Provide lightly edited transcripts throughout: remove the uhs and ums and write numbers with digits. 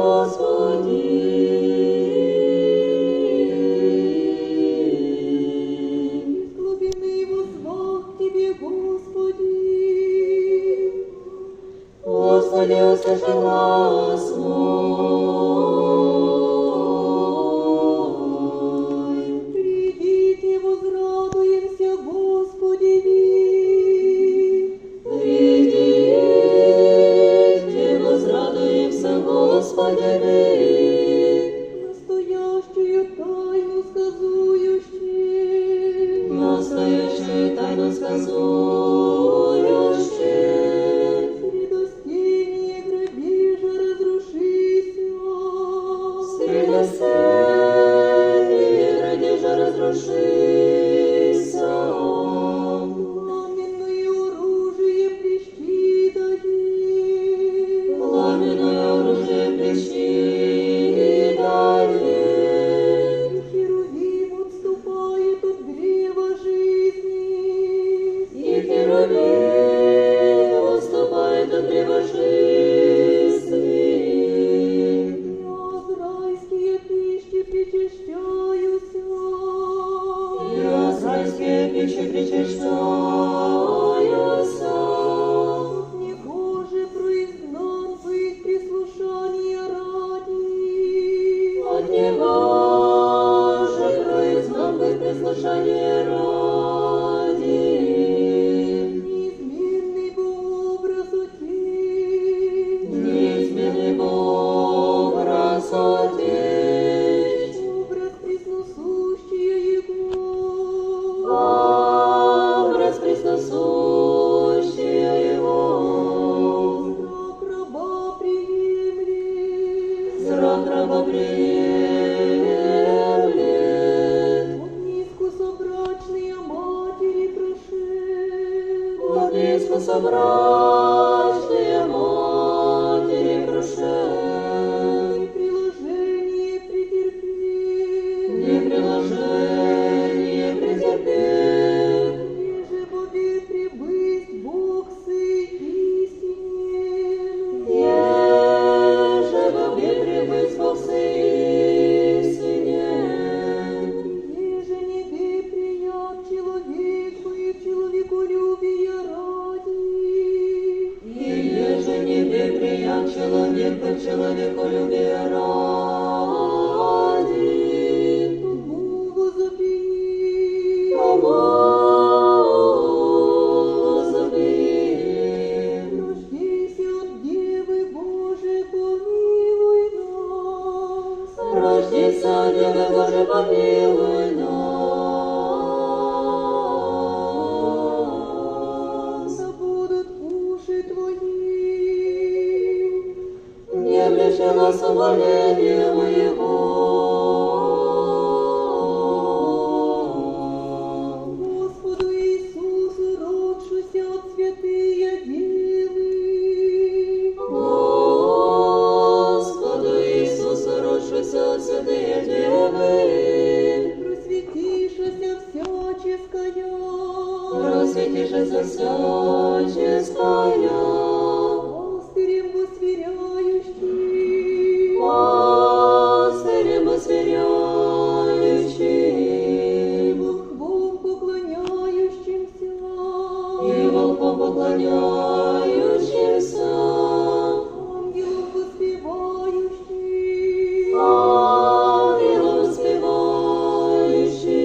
Господи. Глубины возвах Тебе, Господи. Господи, услыши глас мой. Придите, возрадуемся, Господи. Придите, возрадуемся, Господи. Настоящую тайну сказующий. Настоящую тайну сказующий. Средостение грабежа разрушися. Средостение грабежа разрушися. Пламенное оружие плещи дает. Пламенное оружие плещи дает. Херувим отступает от древа жизни. И херувим отступает от древа жизни. Азрайские пищи причащаются. И азрайские пищи причащаются. Негоже произнан быть прислушания ради. От него же произнан быть прислушание ради. Неизменный образ Отец. Неизменный образ Отец. Образ пресносущий Его. Образ пресносущий его. Зрак раба приемлет. Зрак раба приемлет. От низкособрачные матери прошел. От низкособрачные матери прошел. И приложение претерпел. Не приложение претерпел. Еже бобе прибыть Бог сый истинен. Еже бобе прибыть Бог истинен. Еже небе прият человек твоих человеколюбия ради. И еже небе прият человек по человеколюбия ради. Тому возопи. Тому возопи. Рождайся от Девы Божией, помилуй нас. Рождайся, Дева Божия, помилуй нас. Да будут уши твои. Не обличи нас умоления моего. Господу Иисусу, родшуся от святые Девы. Господу Иисусу, родшийся от святые Девы, Просветишася всяческая. просветишься всяческая, Пастырем восверяющий. пастырем осверяющий, Волхвом поклоняющимся. и волком поклоняющимся, Ангелом воспевающий. ангелом воспевающий,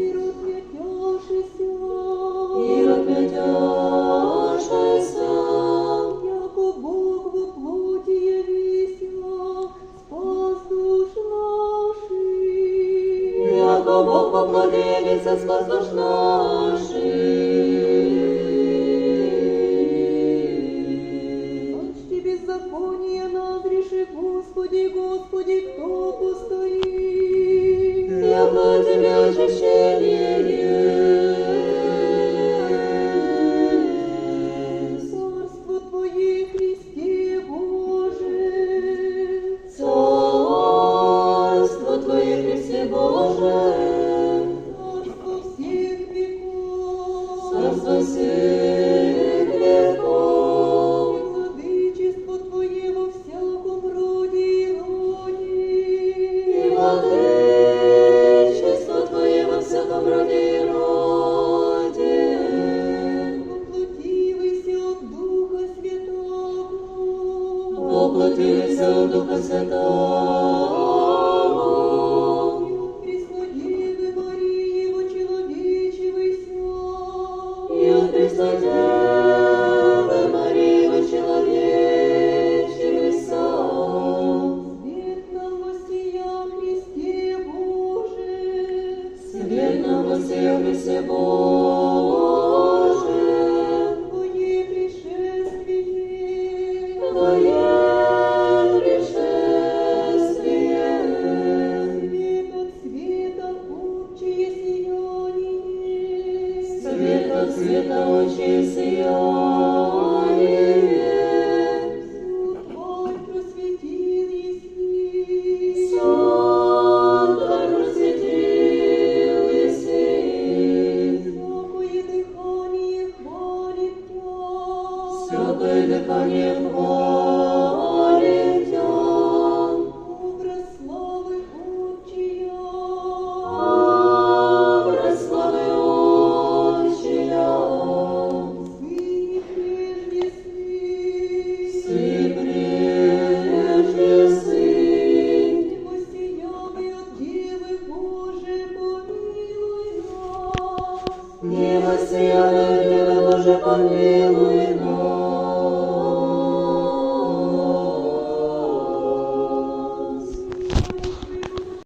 Ирод мятяшися. Ирод мятяшися, Яко Бог во плоти явися, спас душ наших. яко Бог поклонился, спас душ наших. Почти беззаконие назреши, Господи, Господи, кто постоит? Яко Тебе очищение есть. Царство Твое, Христе Боже. Царство Твое, Христе Боже, Царство всех веков. Царство всех веков. И владычество Твое во всяком Владычество Твое во всяком роде и роде. Воплотивайся от Духа Святого. Воплотилися у Духа Святого. Преснодевы Марии вочеловечивайся. И от Преснодевы Марии вочеловечивайся. Свет нам воссия Христе Боже. Свет нам воссия Христе Боже. Твое пришествие. Твое пришествие. Свет от света отчие сияние. Свет от света очей сияние. Всю тварь просветил еси. Всю тварь просветил еси. Всякое дыхание хвалит Тя. Всякое дыхание хвалит Тя. Образ славы отчия. Образ славы Отчия. Сын прежде сын. Сын прежде сын. Воссиявый от Девы Божией, помилуй нас. Не воссияй, Дева Божия, помилуй нас.